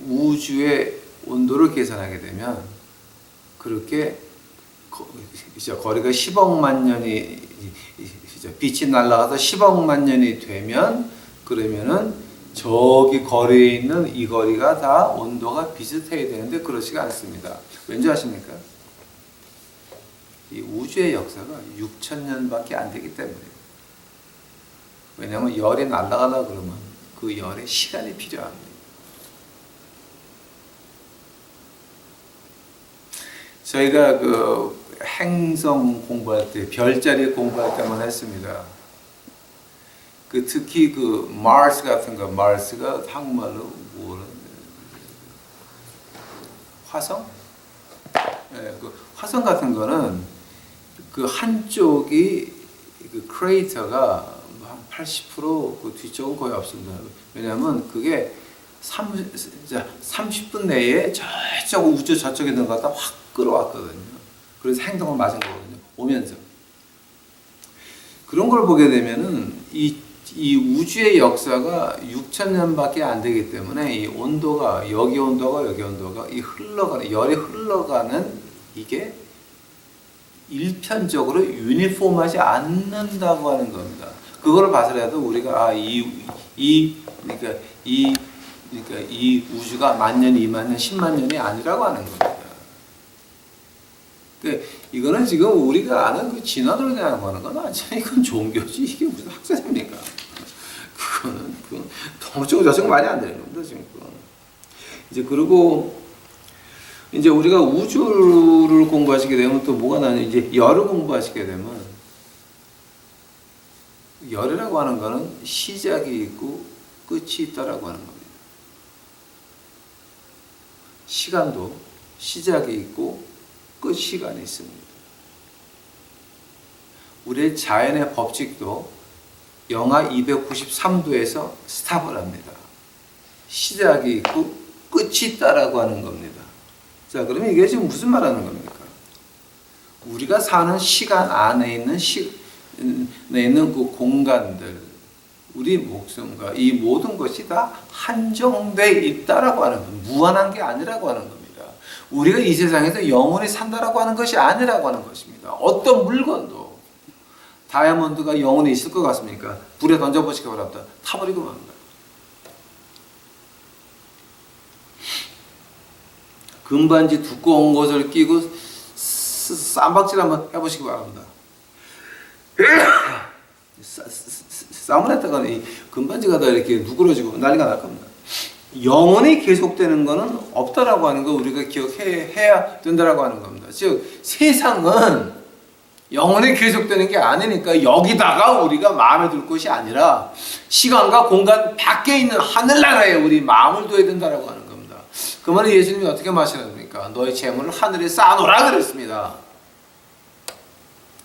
우주의 온도를 계산하게 되면 그렇게 거리가 10억만 년이 빛이 날아가서 10억만 년이 되면 그러면은 저기 거리에 있는 이 거리가 다 온도가 비슷해야 되는데 그렇지가 않습니다. 왠지 아십니까? 이 우주의 역사가 6,000년밖에 안 되기 때문이에요. 왜냐하면 열이 날아가려 그러면 그 열에 시간이 필요합니다. 저희가 그 행성 공부할 때, 별자리 공부할 때만 했습니다. 그 특히 그 마스 같은 거, 마스가 한국말로 뭐는 화성? 네, 그 화성 같은 거는 그 한쪽이 그 크레이터가 한 80%그 뒤쪽은 거의 없습니다. 왜냐하면 그게 30분 내에 저쪽 우주 저쪽에 있는 거 갖다 확 끌어왔거든요. 그래서 행동을 맞은 거거든요. 오면서. 그런 걸 보게 되면은 이 우주의 역사가 6,000년밖에 안 되기 때문에 이 온도가 여기 온도가 이 흘러가는 열이 흘러가는 이게 일편적으로 유니폼하지 않는다고 하는 겁니다. 그거를 봐서라도 우리가 그러니까 이 우주가 10,000년, 20,000년, 10만 년이 아니라고 하는 겁니다. 그러니까 이거는 지금 우리가 아는 그 진화론에 대한 거는 건 완전히 이건 종교지. 이게 무슨 학설입니까? 그거는 동쪽으로 저쪽 말이 안 되는 겁니다, 지금. 이제 그리고 이제 우리가 우주를 공부하시게 되면 또 뭐가 나냐? 이제 열을 공부하시게 되면 열이라고 하는 거는 시작이 있고 끝이 있다라고 하는 겁니다. 시간도 시작이 있고 끝 시간이 있습니다. 우리의 자연의 법칙도 영하 293도에서 스탑을 합니다. 시작이 있고 끝이 있다라고 하는 겁니다. 자, 그러면 이게 지금 무슨 말하는 겁니까? 우리가 사는 시간 안에 있는 그 공간들, 우리 목숨과 이 모든 것이 다 한정되어 있다라고 하는 겁니다. 무한한 게 아니라고 하는 겁니다. 우리가 이 세상에서 영원히 산다라고 하는 것이 아니라고 하는 것입니다. 어떤 물건도 다이아몬드가 영원히 있을 것 같습니까? 불에 던져보시기 바랍니다. 타버리고 맙니다. 금반지 두꺼운 것을 끼고 쌈박질 한번 해보시기 바랍니다. 싸움을 했다가 이 금반지가 다 이렇게 누그러지고 난리가 날 겁니다. 영원히 계속되는 것은 없다라고 하는 거 우리가 기억해야 된다라고 하는 겁니다. 즉 세상은 영원히 계속되는 게 아니니까 여기다가 우리가 마음에 둘 것이 아니라 시간과 공간 밖에 있는 하늘나라에 우리 마음을 둬야 된다라고 하는 겁니다. 그 말을 예수님이 어떻게 말씀하십니까? 너의 재물을 하늘에 쌓아놓으라 그랬습니다.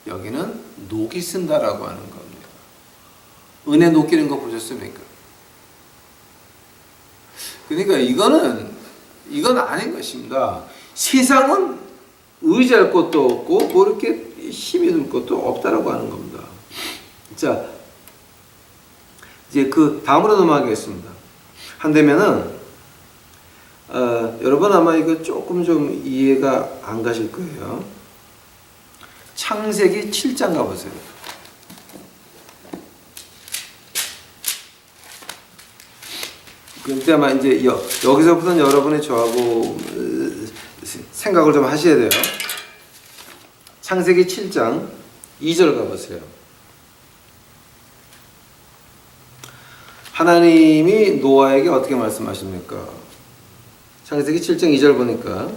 여기는 녹이 쓴다라고 하는 겁니다. 은혜 녹이는 거 보셨습니까? 그러니까 이건 아닌 것입니다. 세상은 의지할 것도 없고 뭐 이렇게 힘이 들 것도 없다라고 하는 겁니다. 자, 이제 그 다음으로 넘어가겠습니다. 한다면은 여러분 아마 이거 조금 좀 이해가 안 가실 거예요. 창세기 7장 가보세요. 그때 아마 이제 여기서부터는 여러분이 저하고 생각을 좀 하셔야 돼요. 창세기 7장 2절 가보세요. 하나님이 노아에게 어떻게 말씀하십니까? 창세기 7장 2절 보니까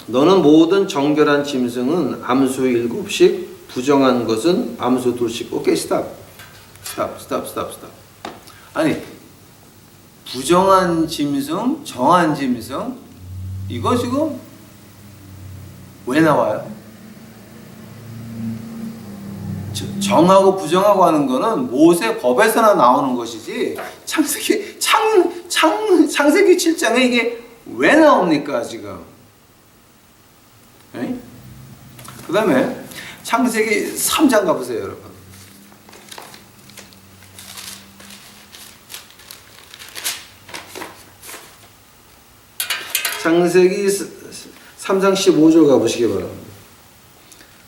너는 모든 정결한 짐승은 암수 7씩, 부정한 것은 암수 2씩. 오케이, 스탑. 아니, 부정한 짐승, 정한 짐승, 이거 지금 왜 나와요? 정하고 부정하고 하는 거는 모세 법에서나 나오는 것이지 창세기 7장에 이게 왜 나옵니까 지금? 그 다음에 창세기 3장 가보세요 여러분. 창세기 3장 15절 가보시기 바랍니다.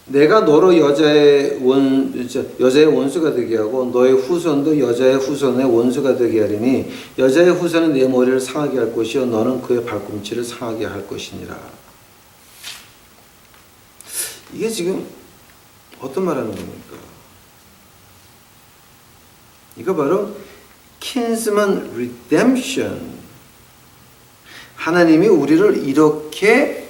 내가 너로 여자의 원수가 되게 하고 너의 후손도 여자의 후손의 원수가 되게 하리니 여자의 후손은 내 머리를 상하게 할 것이요 너는 그의 발꿈치를 상하게 할 것이니라. 이게 지금 어떤 말 하는 겁니까? 이거 바로 kinsman redemption. 하나님이 우리를 이렇게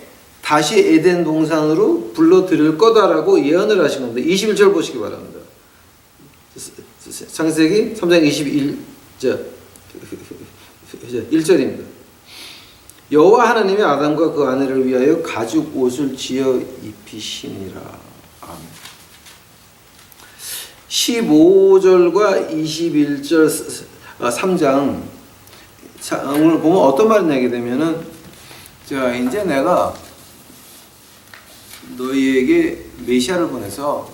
다시 에덴 동산으로 불러들일 거다라고 예언을 하신 겁니다. 21절 보시기 바랍니다. 창세기 3장 1절입니다. 여호와 하나님이 아담과 그 아내를 위하여 가죽 옷을 지어 입히시니라. 아멘. 15절과 21절 3장 오늘 보면 어떤 말을 내게 되면은 자 이제 내가 너희에게 메시아를 보내서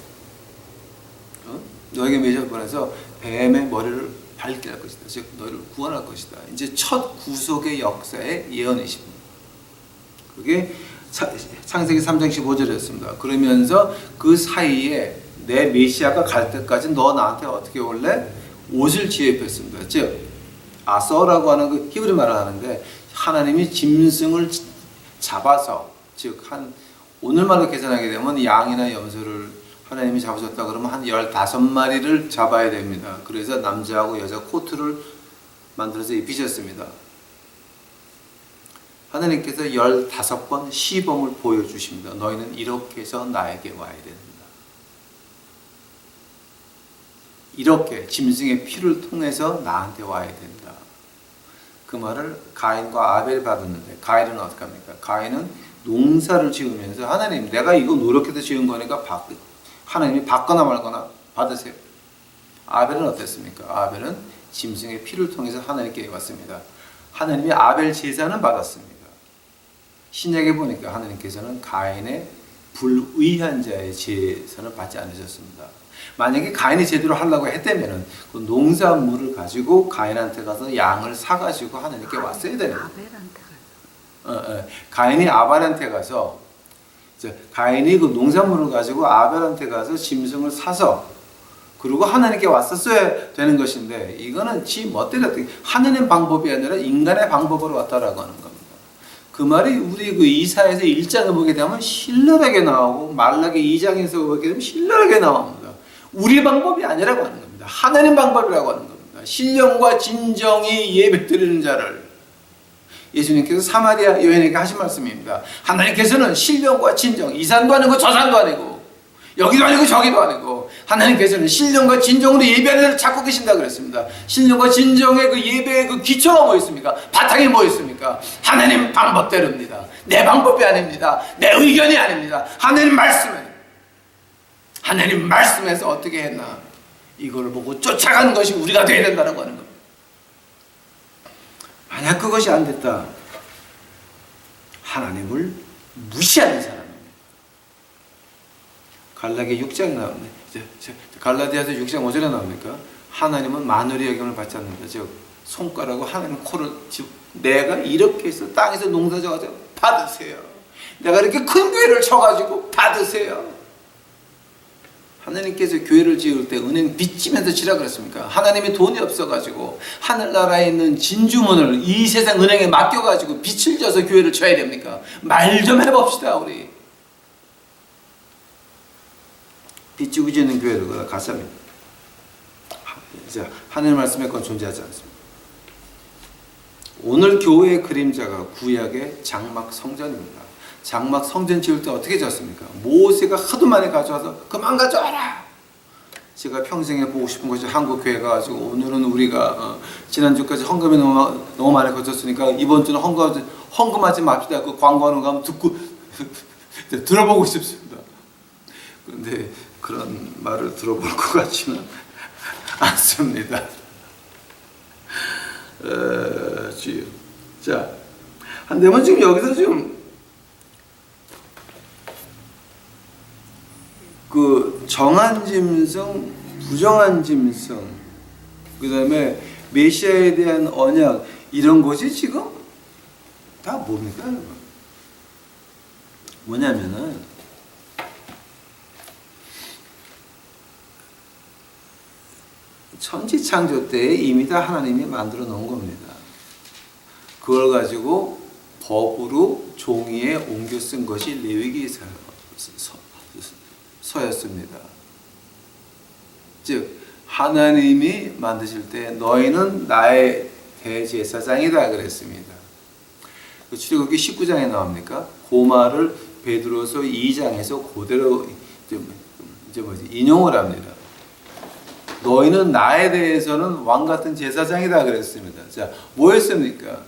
뱀의 머리를 밟게 할 것이다. 즉 너희를 구원할 것이다. 이제 첫 구속의 역사의 예언이십니다. 그게 창세기 3장 15절이었습니다. 그러면서 그 사이에 내 메시아가 갈 때까지 너 나한테 어떻게 올래? 옷을 지어 입혔습니다. 즉 아서라고 하는 그 히브리 말을 하는데 하나님이 짐승을 잡아서 즉 한 오늘말로 계산하게 되면 양이나 염소를 하나님이 잡으셨다 그러면 한 15마리를 잡아야 됩니다. 그래서 남자하고 여자 코트를 만들어서 입히셨습니다. 하나님께서 15번 시범을 보여주십니다. 너희는 이렇게 해서 나에게 와야 된다. 이렇게 짐승의 피를 통해서 나한테 와야 된다. 그 말을 가인과 아벨이 받았는데 가인은 어떻게 합니까? 가인은 농사를 지으면서 하나님 내가 이거 노력해서 지은 거니까 하나님이 받거나 말거나 받으세요. 아벨은 어땠습니까? 아벨은 짐승의 피를 통해서 하나님께 왔습니다. 하나님이 아벨 제사는 받았습니다. 신약에 보니까 하나님께서는 가인의 불의한 자의 제사는 받지 않으셨습니다. 만약에 가인이 제대로 하려고 했다면 그 농산물을 가지고 가인한테 가서 양을 사가지고 하나님께 왔어야 돼요. 아벨한테 가인이 아벨한테 가서 가인이 그 농산물을 가지고 아벨한테 가서 짐승을 사서 그리고 하나님께 왔었어야 되는 것인데 이거는 지 멋대로 하나님 방법이 아니라 인간의 방법으로 왔다라고 하는 겁니다. 그 말이 우리 그 이사야서 1장을 보게 되면 신랄하게 나오고 말라기 2장에서 보게 되면 신랄하게 나옵니다. 우리 방법이 아니라고 하는 겁니다. 하나님 방법이라고 하는 겁니다. 신령과 진정이 예배드리는 자를 예수님께서 사마리아 여인에게 하신 말씀입니다. 하나님께서는 신령과 진정, 이 산도 아니고 저 산도 아니고 여기도 아니고 저기도 아니고 하나님께서는 신령과 진정으로 예배하는 자를 찾고 계신다 그랬습니다. 신령과 진정의 그 예배의 그 기초가 뭐 있습니까? 바탕이 뭐 있습니까? 하나님 방법대로입니다. 내 방법이 아닙니다. 내 의견이 아닙니다. 하나님 말씀에 하나님 말씀에서 어떻게 했나 이걸 보고 쫓아가는 것이 우리가 되어야 된다는 거는 겁니다. 만약 그것이 안 됐다 하나님을 무시하는 사람입니다. 갈라디아 6장에 나오네. 갈라디아서 6장 5절에 나옵니까? 하나님은 만월의 여김을 받지 않는다. 즉 손가락으로 하나님 코를 내가 이렇게 해서 땅에서 농사 져가지고 받으세요. 내가 이렇게 큰 교회를 쳐가지고 받으세요. 하나님께서 교회를 지을 때 은행 빚지면서 지라 그랬습니까? 하나님이 돈이 없어가지고 하늘나라에 있는 진주문을 이 세상 은행에 맡겨가지고 빚을 져서 교회를 쳐야 됩니까? 말 좀 해봅시다 우리. 빚지고 짓는 교회를 가짜입니다. 하나님 말씀에 그건 존재하지 않습니다. 오늘 교회의 그림자가 구약의 장막 성전입니다. 장막 성전 지을 때 어떻게 지었습니까? 모세가 하도 많이 가져와서 그만 가져와라. 제가 평생에 보고 싶은 것이 한국 교회 가지고 오늘은 우리가 지난주까지 헌금이 너무 많이 거쳤으니까 이번 주는 헌금하지 맙시다. 그 광고하는 거 한번 듣고 들어보고 싶습니다. 그런데 그런 말을 들어볼 것 같지는 않습니다. 주여. 자, 한데면 지금 여기서 지금 그 정한 짐승, 부정한 짐승, 그 다음에 메시아에 대한 언약, 이런 것이 지금 다 뭡니까? 뭐냐면은 천지창조 때에 이미 다 하나님이 만들어 놓은 겁니다. 그걸 가지고 법으로 종이에 옮겨 쓴 것이 레위기서였습니다. 즉 하나님이 만드실 때 너희는 나의 대제사장이다 그랬습니다. 그 출애굽기 19장에 나옵니까? 그 말을 베드로서 2장에서 그대로 인용을 합니다. 너희는 나에 대해서는 왕 같은 제사장이다 그랬습니다. 자, 뭐였습니까?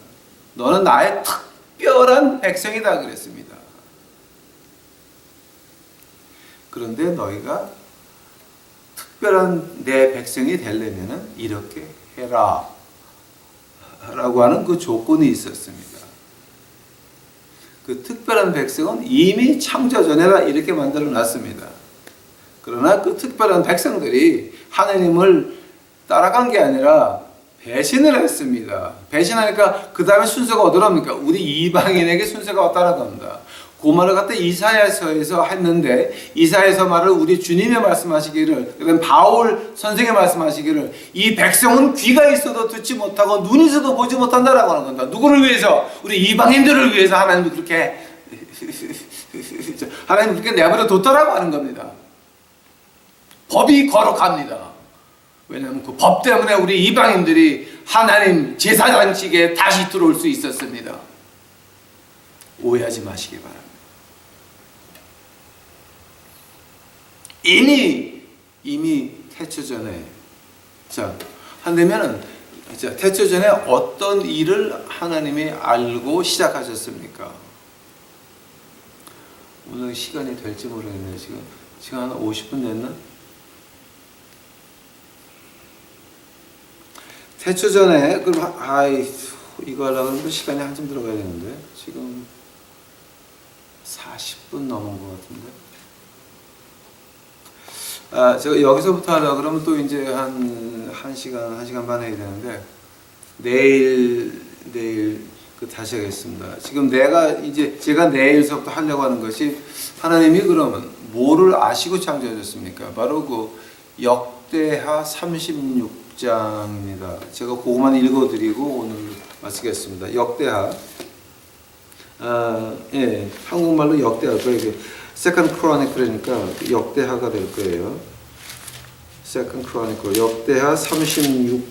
너는 나의 특별한 백성이다 그랬습니다. 그런데 너희가 특별한 내 백성이 되려면은 이렇게 해라 라고 하는 그 조건이 있었습니다. 그 특별한 백성은 이미 창조 전에다 이렇게 만들어 놨습니다. 그러나 그 특별한 백성들이 하나님을 따라간 게 아니라 배신을 했습니다. 배신하니까 그 다음에 순서가 어디로 합니까? 우리 이방인에게 순서가 따라갑니다. 그 말을 갖다 이사야서에서 했는데 이사야서 말을 우리 주님이 말씀하시기를, 그다음 바울 선생이 말씀하시기를 이 백성은 귀가 있어도 듣지 못하고 눈이 있어도 보지 못한다라고 하는 겁니다. 누구를 위해서? 우리 이방인들을 위해서 하나님이 그렇게 하나님 그렇게 내버려 뒀다라고 하는 겁니다. 법이 거룩합니다. 왜냐하면 그 법 때문에 우리 이방인들이 하나님 제사장직에 다시 들어올 수 있었습니다. 오해하지 마시기 바랍니다. 이미 태초 전에, 자, 한다면은, 자, 태초 전에 어떤 일을 하나님이 알고 시작하셨습니까? 오늘 시간이 될지 모르겠네요. 지금 한 50분 됐나? 태초 전에, 그럼, 이거 하려고 하면 시간이 한참 들어가야 되는데, 지금 40분 넘은 것 같은데. 제가 여기서부터 하려고 그러면 또 이제 한 1시간 반 해야 되는데, 내일 다시 하겠습니다. 지금 제가 내일서부터 하려고 하는 것이, 하나님이 그러면 뭐를 아시고 창조하셨습니까? 바로 그 역대하 36장입니다. 제가 그것만 읽어드리고 오늘 마치겠습니다. 역대하, 한국말로 역대하, 세컨드 크로니클이니까 역대하가 될 거예요. 세컨드 크로니클, 역대하 36장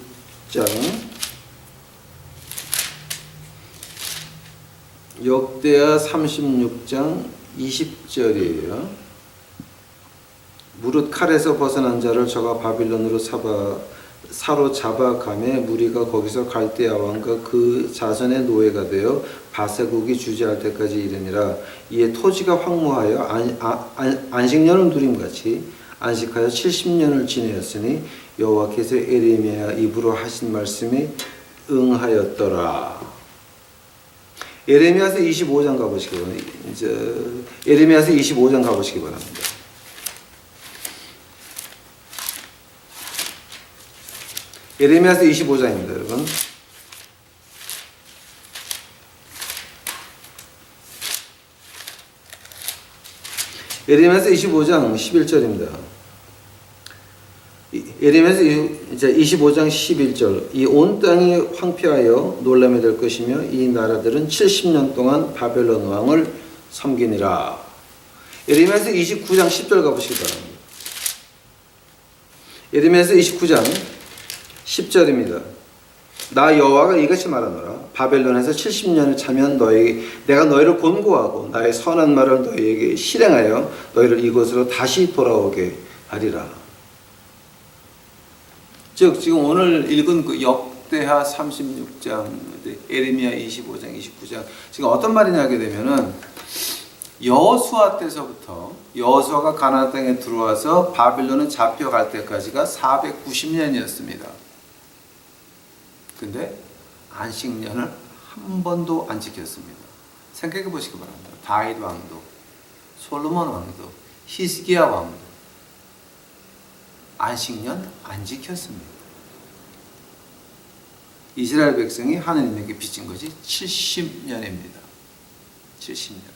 20절이에요. 무릇 칼에서 벗어난 자를 저가 바빌론으로 사로잡아 가매 무리가 거기서 갈대아 왕과 그 자손의 노예가 되어 바세국이 주재할 때까지 이르니라. 이에 토지가 황무하여 안식년을 누림같이 안식하여 70년을 지내었으니 여호와께서 에레미야 입으로 하신 말씀이 응하였더라. 에레미야서 25장 가보시기 바랍니다. 에레미야서 25장 가보시기 바랍니다. 에레미야서 25장입니다, 여러분. 에레미야서 25장 11절입니다. 에레미야서 25장 11절. 이 온 땅이 황폐하여 놀람이 될 것이며 이 나라들은 70년 동안 바벨론 왕을 섬기니라. 에레미야서 29장 10절 가보시기 바랍니다. 에레미야서 29장 10절입니다. 나 여호와가 이같이 말하노라. 바벨론에서 70년을 차면 내가 너희를 권고하고 나의 선한 말을 너희에게 실행하여 너희를 이곳으로 다시 돌아오게 하리라. 즉 지금 오늘 읽은 그 역대하 36장, 에레미야 25장, 29장 지금 어떤 말이냐 하게 되면은 여호수아 때서부터 여호수아가 가나안 땅에 들어와서 바빌론에 잡혀갈 때까지가 490년이었습니다. 근데 안식년을 한 번도 안 지켰습니다. 생각해 보시기 바랍니다. 다윗 왕도, 솔로몬 왕도, 히스기야 왕도 안식년 안 지켰습니다. 이스라엘 백성이 하느님에게 빚진 것이 70년입니다. 70년.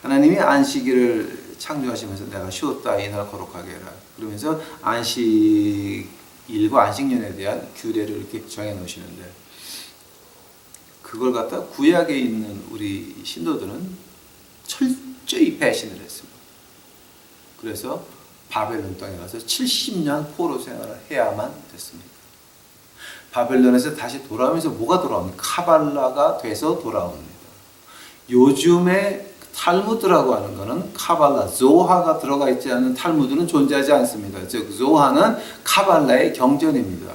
하나님이 안식일을 창조하시면서 내가 쉬었다 이날 거룩하게 해라. 그러면서 안식일과 안식년에 대한 규례를 이렇게 정해 놓으시는데 그걸 갖다 구약에 있는 우리 신도들은 철저히 배신을 했습니다. 그래서 바벨론 땅에 가서 70년 포로 생활을 해야만 됐습니다. 바벨론에서 다시 돌아오면서 뭐가 돌아옵니까? 카발라가 돼서 돌아옵니다. 요즘에 탈무드라고 하는 것은 카발라, 조하가 들어가 있지 않은 탈무드는 존재하지 않습니다. 즉 조하는 카발라의 경전입니다.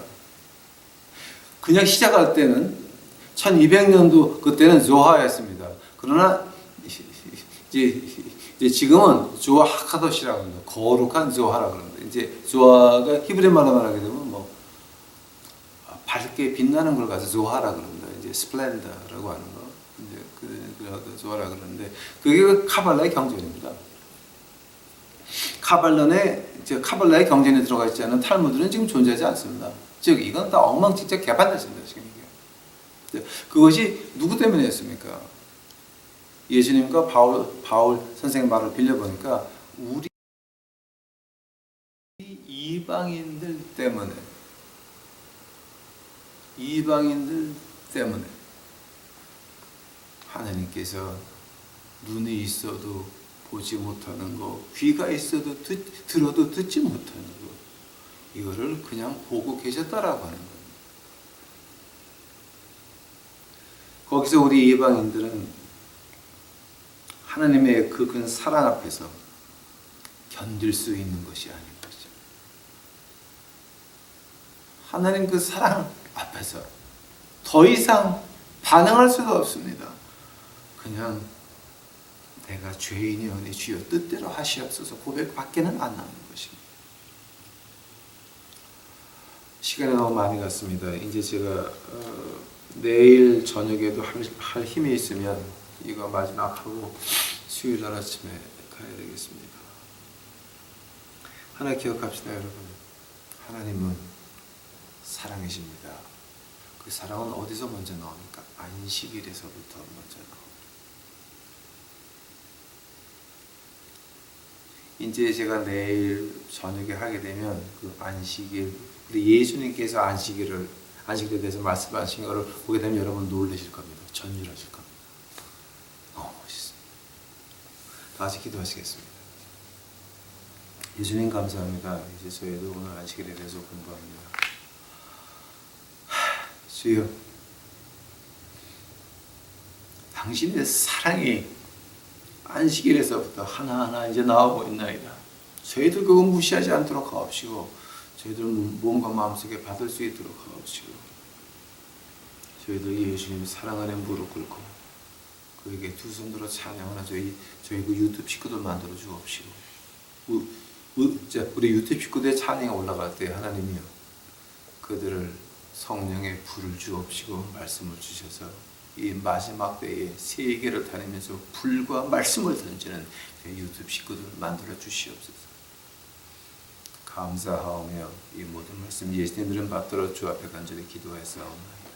그냥 시작할 때는 1200년도 그때는 조하였습니다. 그러나 이제 지금은 조하 하카도시라고 합니다. 거룩한 조하라 그럽니다. 이제 조하가 히브리 말로 말하게 되면 뭐 밝게 빛나는 걸 가지고 조하라 그럽니다. 이제 스플렌더라고 하는 거. 이제 그 조하라 그러는데 그게 카발라의 경전입니다. 카발라의 경전에 들어가 있지 않은 탈무드는 지금 존재하지 않습니다. 즉 이건 다 엉망진창 개판됐습니다. 지금 이게. 그것이 누구 때문이었습니까? 예수님과 바울 선생님 말을 빌려보니까 우리 이방인들 때문에 하나님께서 눈이 있어도 보지 못하는 거, 귀가 있어도 들어도 듣지 못하는 거, 이거를 그냥 보고 계셨다라고 하는 겁니다. 거기서 우리 이방인들은 하나님의 그 큰 사랑 앞에서 견딜 수 있는 것이 아닌 거죠. 하나님 그 사랑 앞에서 더 이상 반응할 수가 없습니다. 그냥 내가 죄인이오니 주여 뜻대로 하시옵소서 고백밖에는 안 나오는 것입니다. 시간이 너무 많이 갔습니다. 이제 제가 내일 저녁에도 할 힘이 있으면 이거 마지막 하고 수요일 날 아침에 가야 되겠습니다. 하나 기억합시다, 여러분. 하나님은 사랑이십니다. 그 사랑은 어디서 먼저 나옵니까? 안식일에서부터 먼저 나옵니다. 이제 제가 내일 저녁에 하게 되면 그 안식일, 우리 예수님께서 안식일에 대해서 말씀하신 것을 보게 되면 여러분 놀라실 겁니다. 전율하실 겁니다. 너무 멋있습니다. 다 같이 기도하시겠습니다. 예수님 감사합니다. 이제 저희도 오늘 안식일에 대해서 공부합니다. 주여, 당신의 사랑이 안식일에서부터 하나하나 이제 나오고 있나이다. 저희들 그거 무시하지 않도록 하옵시고 저희들 몸과 마음속에 받을 수 있도록 하옵시고 저희들 예수님 사랑 안에 무릎 꿇고 그에게 두 손 들어 찬양하나 저희 그 유튜브 식구들 만들어 주옵시고 우리 유튜브 식구들의 찬양이 올라갈 때 하나님이여 그들을 성령의 불을 주옵시고 말씀을 주셔서 이 마지막 때에 세계를 다니면서 불과 말씀을 던지는 유튜브 식구들 만들어 주시옵소서. 감사하오며 이 모든 말씀 예수님 이름 받들어 주 앞에 간절히 기도하였사옵나이다.